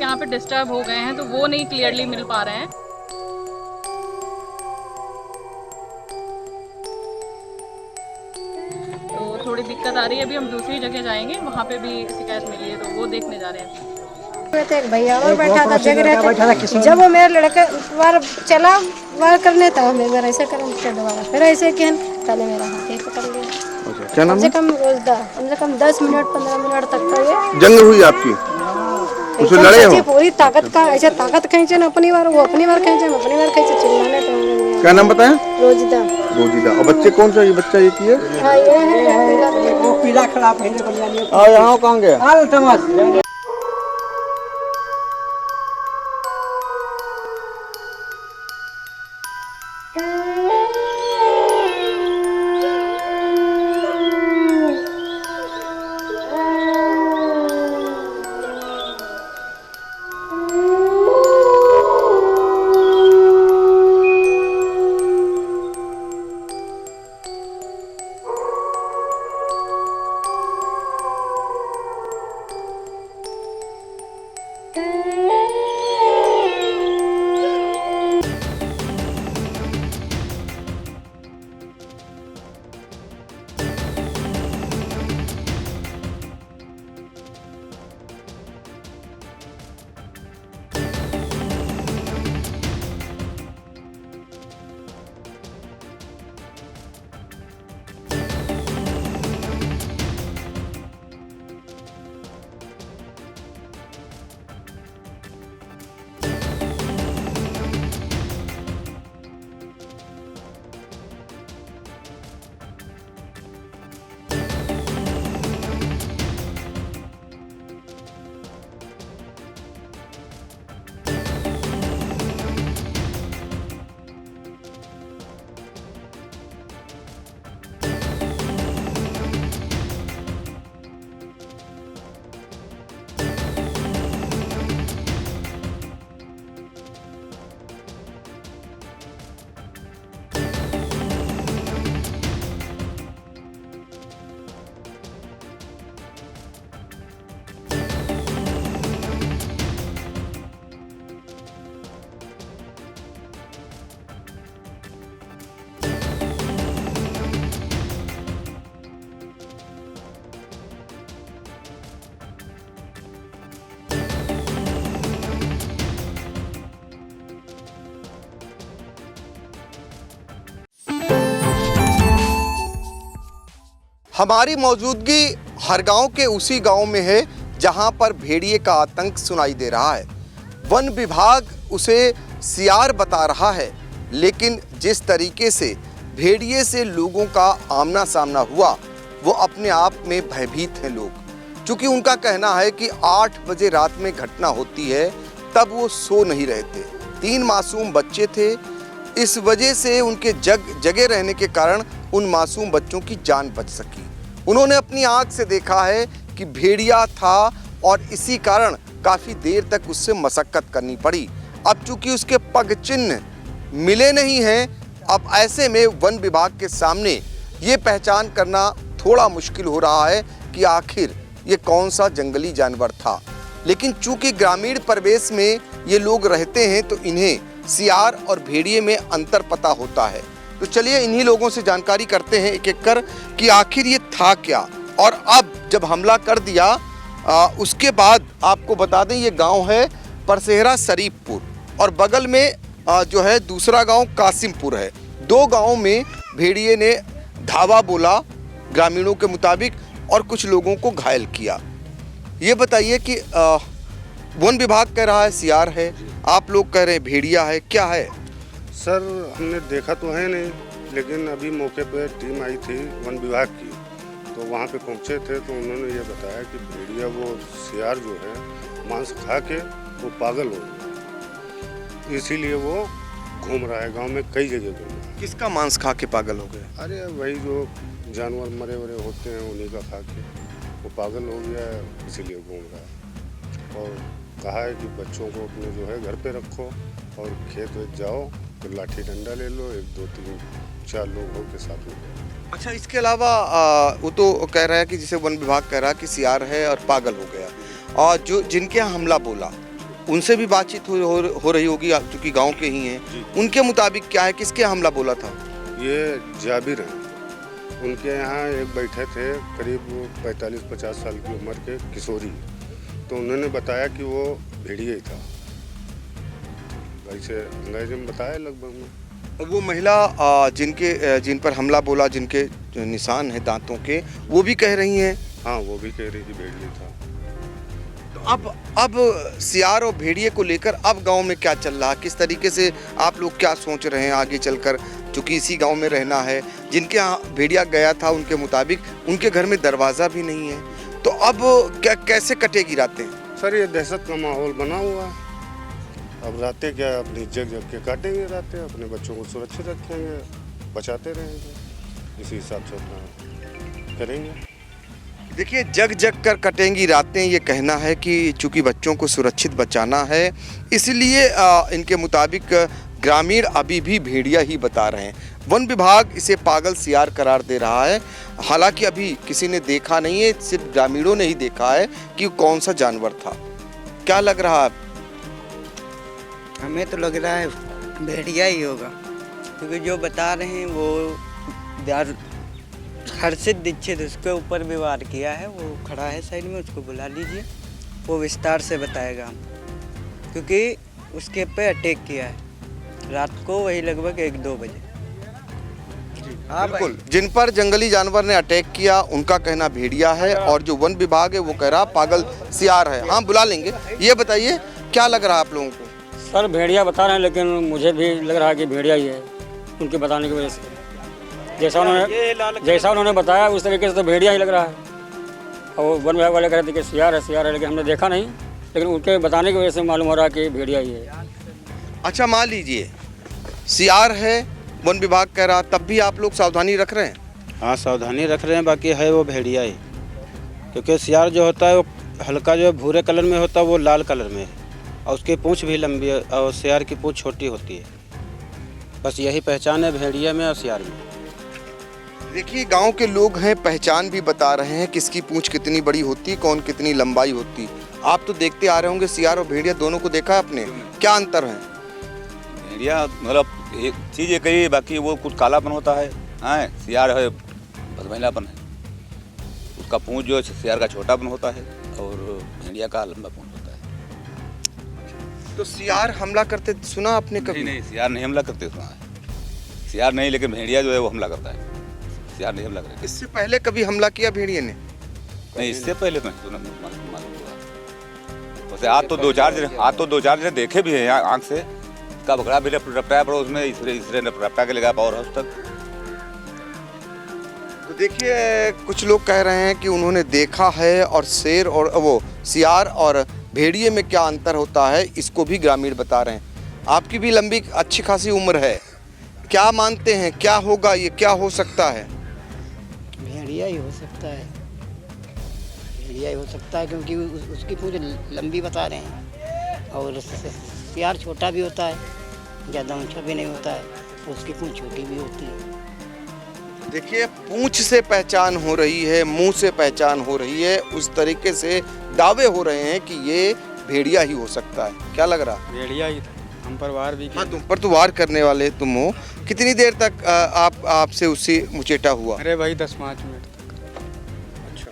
यहाँ पे डिस्टर्ब हो गए हैं तो वो नहीं क्लियरली मिल पा रहे हैं। तो थोड़ी दिक्कत आ रही है। अभी हम दूसरी जगह जाएंगे, वहाँ पे भी शिकायत मिली है तो वो देखने जा रहे हैं। एक भैया और बैठा था, जग रहे थे। जब वो मेरे लड़के वार चला वार करने था, मेरे ऐसे करम के दोबारा फिर ऐसे किया, पहले मेरा हाथ ही पकड़ लिया। क्या नाम है? कम से कम 10 मिनट 15 मिनट तक का ये जंग हुई आपकी? कुछ लड़े हो? पूरी ताकत का ऐसे ताकत खींचे ना, अपनी बार वो अपनी बार खींचे, अपनी बार खींचे, चिल्लाने तो। क्या नाम बताया? रोजिदा। रोजिदा। और बच्चे कौन सा? ये बच्चा एक ही है? हाँ ये है, वो पीला खड़ा पहले बनियानी। यहाँ कहाँ गया? हाल तमाश। हमारी मौजूदगी हर गांव के उसी गांव में है जहां पर भेड़िए का आतंक सुनाई दे रहा है। वन विभाग उसे सियार बता रहा है, लेकिन जिस तरीके से भेड़िए से लोगों का आमना सामना हुआ वो अपने आप में भयभीत हैं लोग। क्योंकि उनका कहना है कि 8 बजे रात में घटना होती है तब वो सो नहीं रहे थे। 3 मासूम बच्चे थे, इस वजह से उनके जगे रहने के कारण उन मासूम बच्चों की जान बच सकी। उन्होंने अपनी आंख से देखा है कि भेड़िया था और इसी कारण काफ़ी देर तक उससे मशक्कत करनी पड़ी। अब चूंकि उसके पग चिन्ह मिले नहीं हैं, अब ऐसे में वन विभाग के सामने ये पहचान करना थोड़ा मुश्किल हो रहा है कि आखिर ये कौन सा जंगली जानवर था। लेकिन चूंकि ग्रामीण परिवेश में ये लोग रहते हैं तो इन्हें सियार और भेड़िए में अंतर पता होता है। तो चलिए इन्हीं लोगों से जानकारी करते हैं एक एक कर कि आखिर ये था क्या। और अब जब हमला कर दिया उसके बाद आपको बता दें ये गांव है परसेहरा शरीफपुर और बगल में जो है दूसरा गांव कासिमपुर है। 2 गांवों में भेड़िए ने धावा बोला ग्रामीणों के मुताबिक और कुछ लोगों को घायल किया। ये बताइए कि वन विभाग कह रहा है सियार है, आप लोग कह रहे हैं भेड़िया है, क्या है? सर हमने देखा तो है नहीं, लेकिन अभी मौके पे टीम आई थी वन विभाग की, तो वहाँ पे पहुँचे थे तो उन्होंने ये बताया कि भेड़िया वो सियार जो है मांस खा के वो पागल हो गया, इसीलिए वो घूम रहा है गांव में, कई जगह घूम रहा है। किसका मांस खा के पागल हो गए? अरे वही जो जानवर मरे वरे होते हैं उन्हीं का खा के वो पागल हो गया है, इसीलिए घूम रहा है। और कहा है कि बच्चों को अपने जो है घर पे रखो और खेत वेत जाओ तो लाठी डंडा ले लो, 1 2 3 4 लोग हो के साथ में। अच्छा, इसके अलावा वो तो कह रहा है कि जिसे वन विभाग कह रहा है कि सियार है और पागल हो गया, और जो जिनके यहाँ हमला बोला उनसे भी बातचीत हो रही होगी, चूंकि गांव के ही हैं। उनके मुताबिक क्या है, किसके हमला बोला था? ये जाबिर हैं, उनके यहाँ एक बैठे थे करीब 45-50 साल की उम्र के किशोरी, तो उन्होंने बताया कि वो भेड़िया ही था, वैसे अंग्रेजी में बताया लगभग में। और वो महिला जिन पर हमला बोला, जिनके निशान हैं दांतों के, वो भी कह रही हैं? हाँ, वो भी कह रही थी भेड़िया था। तो अब सियार और भेड़िए को लेकर अब गांव में क्या चल रहा है, किस तरीके से आप लोग क्या सोच रहे हैं आगे चलकर, चूंकि इसी गांव में रहना है? जिनके यहाँ भेड़िया गया था उनके मुताबिक उनके घर में दरवाज़ा भी नहीं है, तो अब क्या कैसे कटेगी रातें? सर, ये दहशत का माहौल बना हुआ है। अब रातें क्या अपनी जग के काटेंगे, रातें अपने बच्चों को सुरक्षित रखेंगे, बचाते रहेंगे, इसी हिसाब से अपना करेंगे। देखिए, जग जग कर कटेंगी रातें, ये कहना है कि चूंकि बच्चों को सुरक्षित बचाना है, इसलिए इनके मुताबिक ग्रामीण अभी भी भेड़िया ही बता रहे हैं। वन विभाग इसे पागल सियार करार दे रहा है। हालांकि अभी किसी ने देखा नहीं है, सिर्फ ग्रामीणों ने ही देखा है कि कौन सा जानवर था। क्या लग रहा है? हमें तो लग रहा है भेड़िया ही होगा, क्योंकि जो बता रहे हैं वो हर्षित दीक्षित उसके ऊपर भी वार किया है। वो खड़ा है साइड में, उसको बुला लीजिए, वो विस्तार से बताएगा हम, क्योंकि उसके पे अटैक किया है रात को, वही लगभग 1-2 बजे। बिल्कुल, जिन पर जंगली जानवर ने अटैक किया उनका कहना भेड़िया है, और जो वन विभाग है वो कह रहा पागल सियार है। हाँ, बुला लेंगे। ये बताइए क्या लग रहा है आप लोगों को? सर, भेड़िया बता रहे हैं, लेकिन मुझे भी लग रहा है कि भेड़िया ही है, उनके बताने की वजह से। जैसा उन्होंने बताया उस तरीके से तो भेड़िया ही लग रहा है। और वन विभाग वाले कह रहे थे कि सियार है, लेकिन हमने देखा नहीं, लेकिन उनके बताने की वजह से मालूम हो रहा है कि भेड़िया ही है। अच्छा, मान लीजिए सियार है, वन विभाग कह रहा, तब भी आप लोग सावधानी रख रहे हैं? हाँ, सावधानी रख रहे हैं, बाकी है वो भेड़िया ही, क्योंकि सियार जो होता है वो हल्का जो भूरे कलर में होता है, वो लाल कलर में है, और उसकी पूँछ भी लंबी है, और सियार की पूँछ छोटी होती है। बस यही पहचान है भेड़िया में और सियार में। देखिए, गांव के लोग हैं, पहचान भी बता रहे हैं किसकी पूंछ कितनी बड़ी होती, कौन कितनी लंबाई होती। आप तो देखते आ रहे होंगे, सियार और भेड़िया दोनों को देखा है आपने, क्या अंतर है? भेड़िया मतलब एक चीज़ एक ही, बाकी वो कुछ कालापन होता है, हाँ, सियार है भदमैलापन है। उसका पूंछ जो सियार का छोटापन होता है और भेड़िया का लंबा पूंछ होता है। तो सियार हमला करते सुना आपने कभी? नहीं, सियार नहीं हमला करते सुना है। सियार नहीं, लेकिन भेड़िया जो है वो हमला करता है, सियार नहीं हमला करता। इससे पहले कभी हमला किया भेड़िए ने? नहीं, इससे पहले तो सुना मालूम हुआ। वैसे आज तो दो चार जने देखे भी हैं आँख से, का बकरा भी रपटाया, पर उसमें इसरे रपटा के लगा पावर हाउस तक। तो देखिए, कुछ लोग कह रहे हैं कि उन्होंने देखा है, और शेर और वो सियार और भेड़िए में क्या अंतर होता है इसको भी ग्रामीण बता रहे हैं। आपकी भी लंबी अच्छी खासी उम्र है, क्या मानते हैं, क्या होगा, ये क्या हो सकता है? भेड़िया ही हो सकता है, भेड़िया ही हो सकता है, क्योंकि उसकी पूंछ लंबी बता रहे हैं, और सियार छोटा भी होता है, ज़्यादा ऊंचा भी नहीं होता है, उसकी पूंछ छोटी भी होती है। देखिए, पूंछ से पहचान हो रही है, मुंह से पहचान हो रही है, उस तरीके से दावे हो रहे हैं कि ये भेड़िया ही हो सकता है। क्या लग रहा? भेड़िया ही था, हम पर वार भी किया। हाँ, तुम पर तो वार करने वाले तुम हो। कितनी देर तक आपसे उससे मुचेटा हुआ? अरे भाई 10-5 मिनट तक। अच्छा,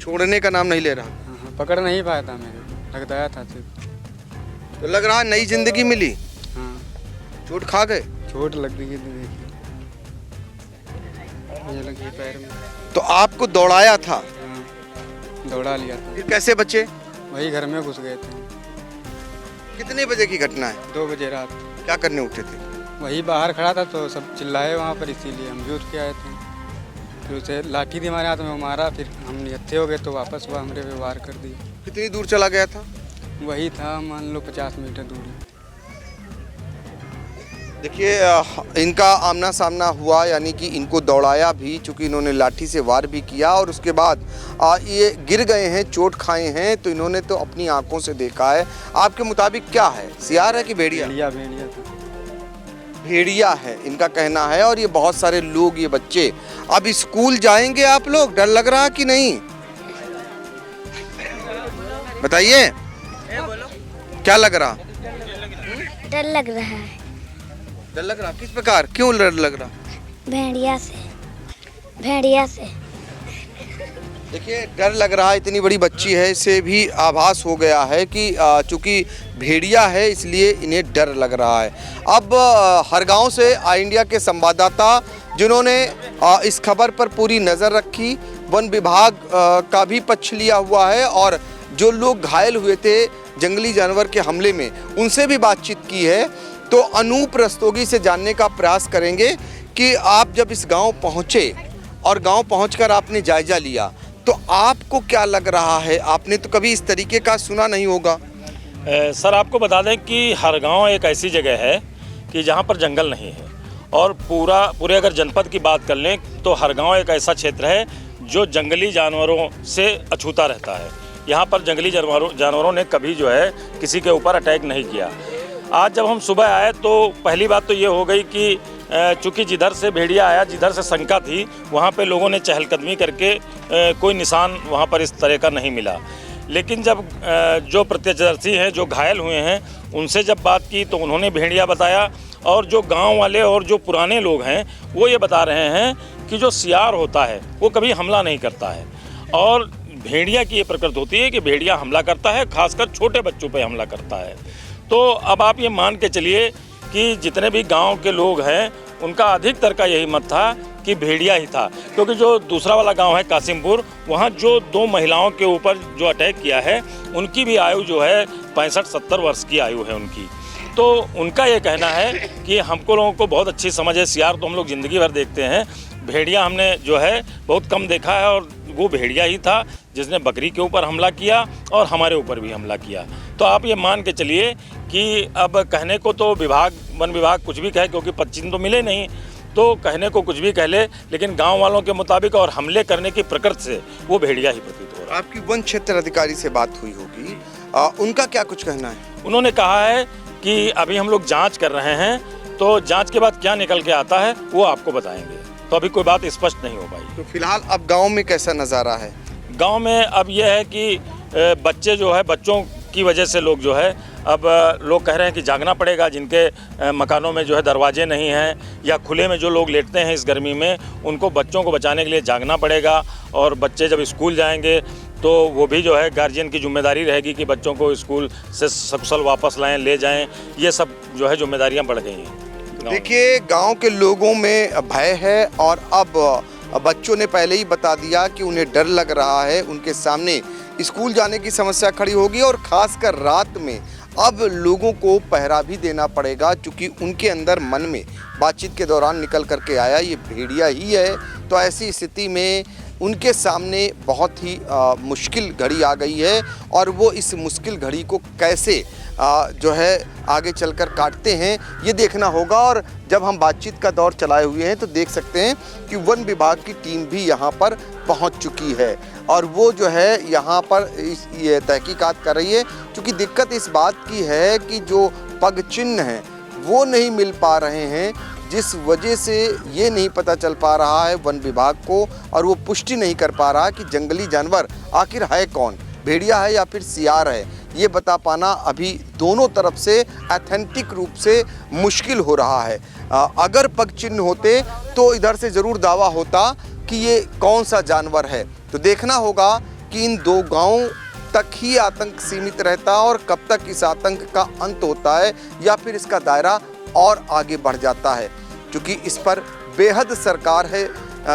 छोड़ने का नाम नहीं ले रहा? हाँ, पकड़ नहीं पाया था, मेरे लगता था सिर्फ। तो लग रहा नई जिंदगी मिली? हाँ, चोट खा गए? चोट लग गई थी, देखिए मुझे लगी पैर में। तो आपको दौड़ाया था? हाँ, दौड़ा लिया था। फिर कैसे बचे? वही घर में घुस गए थे। कितने बजे की घटना है? 2 बजे रात। क्या करने उठे थे? वही बाहर खड़ा था तो सब चिल्लाए वहाँ पर, इसीलिए हम भी उठ के आए थे। फिर उसे लाठी थी हमारे हाथ में, मारा, फिर हम निहत्थे हो गए तो वापस हुआ, हमरे पे वार कर दी। कितनी दूर चला गया था? वही था, मान लो 50 मीटर दूरी। देखिए, इनका आमना सामना हुआ, यानी कि इनको दौड़ाया भी, चूंकि इन्होंने लाठी से वार भी किया, और उसके बाद ये गिर गए हैं, चोट खाए हैं, तो इन्होंने तो अपनी आंखों से देखा है। आपके मुताबिक क्या है, सियार है कि भेड़िया? भेड़िया था। भेड़िया है इनका कहना है। और ये बहुत सारे लोग, ये बच्चे अब स्कूल जाएंगे, आप लोग डर लग रहा कि नहीं, बताइए? क्या लग रहा? डर लग रहा है। डर लग रहा? किस प्रकार, क्यों डर लग रहा? भेड़िया से। देखिए, डर लग रहा है, इतनी बड़ी बच्ची है, इसे भी आभास हो गया है कि चूंकि भेड़िया है इसलिए इन्हें डर लग रहा है। अब हर गांव से आई इंडिया के संवाददाता जिन्होंने इस खबर पर पूरी नज़र रखी, वन विभाग का भी पक्ष लिया हुआ है और जो लोग घायल हुए थे जंगली जानवर के हमले में उनसे भी बातचीत की है। तो अनूप रस्तोगी से जानने का प्रयास करेंगे कि आप जब इस गांव पहुंचे और गांव पहुंचकर आपने जायजा लिया तो आपको क्या लग रहा है? आपने तो कभी इस तरीके का सुना नहीं होगा। सर, आपको बता दें कि हर गांव एक ऐसी जगह है कि जहां पर जंगल नहीं है और पूरे अगर जनपद की बात कर लें तो हर गांव एक ऐसा क्षेत्र है जो जंगली जानवरों से अछूता रहता है। यहाँ पर जंगली जानवरों ने कभी जो है किसी के ऊपर अटैक नहीं किया। आज जब हम सुबह आए तो पहली बात तो ये हो गई कि चूँकि जिधर से भेड़िया आया, जिधर से शंका थी, वहाँ पे लोगों ने चहलकदमी करके कोई निशान वहाँ पर इस तरह का नहीं मिला। लेकिन जब जो प्रत्यक्षदर्शी हैं, जो घायल हुए हैं, उनसे जब बात की तो उन्होंने भेड़िया बताया और जो गांव वाले और जो पुराने लोग हैं वो ये बता रहे हैं कि जो सियार होता है वो कभी हमला नहीं करता है और भेड़िया की ये प्रकृति होती है कि भेड़िया हमला करता है, खासकर छोटे बच्चों पे हमला करता है। तो अब आप ये मान के चलिए कि जितने भी गांव के लोग हैं उनका अधिकतर का यही मत था कि भेड़िया ही था, क्योंकि जो दूसरा वाला गांव है कासिमपुर, वहाँ जो 2 महिलाओं के ऊपर जो अटैक किया है उनकी भी आयु जो है 65-70 वर्ष की आयु है उनकी। तो उनका ये कहना है कि हमको लोगों को बहुत अच्छी समझ है, सियार तो हम लोग ज़िंदगी भर देखते हैं, भेड़िया हमने जो है बहुत कम देखा है और वो भेड़िया ही था जिसने बकरी के ऊपर हमला किया और हमारे ऊपर भी हमला किया। तो आप ये मान के चलिए कि अब कहने को तो वन विभाग कुछ भी कहे, क्योंकि 25 तो मिले नहीं, तो कहने को कुछ भी कह ले, लेकिन गांव वालों के मुताबिक और हमले करने की प्रकृति से वो भेड़िया ही प्रतीत हो रहा है। आपकी वन क्षेत्र अधिकारी से बात हुई होगी, उनका क्या कुछ कहना है? उन्होंने कहा है कि अभी हम लोग जांच कर रहे हैं, तो जांच के बाद क्या निकल के आता है वो आपको बताएंगे। तो अभी कोई बात स्पष्ट नहीं हो पाई। तो फिलहाल अब गांव में कैसा नज़ारा है? गांव में अब यह है कि बच्चे जो है, बच्चों की वजह से लोग जो है, अब लोग कह रहे हैं कि जागना पड़ेगा। जिनके मकानों में जो है दरवाजे नहीं हैं या खुले में जो लोग लेटते हैं इस गर्मी में, उनको बच्चों को बचाने के लिए जागना पड़ेगा। और बच्चे जब स्कूल जाएंगे तो वो भी जो है गार्जियन की जिम्मेदारी रहेगी कि बच्चों को स्कूल से सकुशल वापस लाएं, ले जाएं। ये सब जो है जिम्मेदारियां बढ़ गई हैं। देखिए, गांव के लोगों में भय है और अब बच्चों ने पहले ही बता दिया कि उन्हें डर लग रहा है। उनके सामने स्कूल जाने की समस्या खड़ी होगी और ख़ासकर रात में अब लोगों को पहरा भी देना पड़ेगा, क्योंकि उनके अंदर मन में बातचीत के दौरान निकल करके आया ये भेड़िया ही है। तो ऐसी स्थिति में उनके सामने बहुत ही मुश्किल घड़ी आ गई है और वो इस मुश्किल घड़ी को कैसे जो है आगे चलकर काटते हैं ये देखना होगा। और जब हम बातचीत का दौर चलाए हुए हैं तो देख सकते हैं कि वन विभाग की टीम भी यहाँ पर पहुँच चुकी है और वो जो है यहाँ पर ये तहकीकात कर रही है। क्योंकि दिक्कत इस बात की है कि जो पग चिन्ह हैं वो नहीं मिल पा रहे हैं, जिस वजह से ये नहीं पता चल पा रहा है वन विभाग को और वो पुष्टि नहीं कर पा रहा कि जंगली जानवर आखिर है कौन, भेड़िया है या फिर सियार है। ये बता पाना अभी दोनों तरफ से ऑथेंटिक रूप से मुश्किल हो रहा है। अगर पग चिन्ह होते तो इधर से ज़रूर दावा होता कि ये कौन सा जानवर है। तो देखना होगा कि इन 2 गांवों तक ही आतंक सीमित रहता है और कब तक इस आतंक का अंत होता है या फिर इसका दायरा और आगे बढ़ जाता है। क्योंकि इस पर बेहद सरकार है,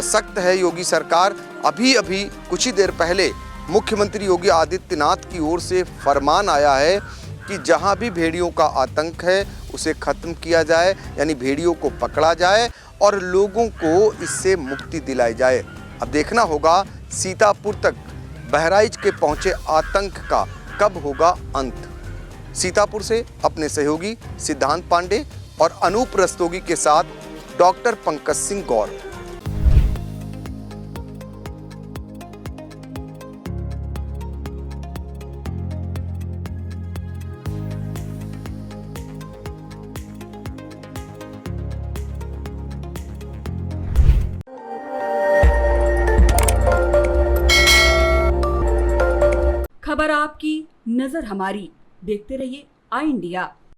सख्त है योगी सरकार। अभी कुछ ही देर पहले मुख्यमंत्री योगी आदित्यनाथ की ओर से फरमान आया है कि जहां भी भेड़ियों का आतंक है उसे ख़त्म किया जाए, यानी भेड़ियों को पकड़ा जाए और लोगों को इससे मुक्ति दिलाई जाए। अब देखना होगा सीतापुर तक बहराइच के पहुंचे आतंक का कब होगा अंत। सीतापुर से अपने सहयोगी सिद्धांत पांडे और अनूप रस्तोगी के साथ डॉक्टर पंकज सिंह गौर। खबर आपकी, नजर हमारी। देखते रहिए आई इंडिया।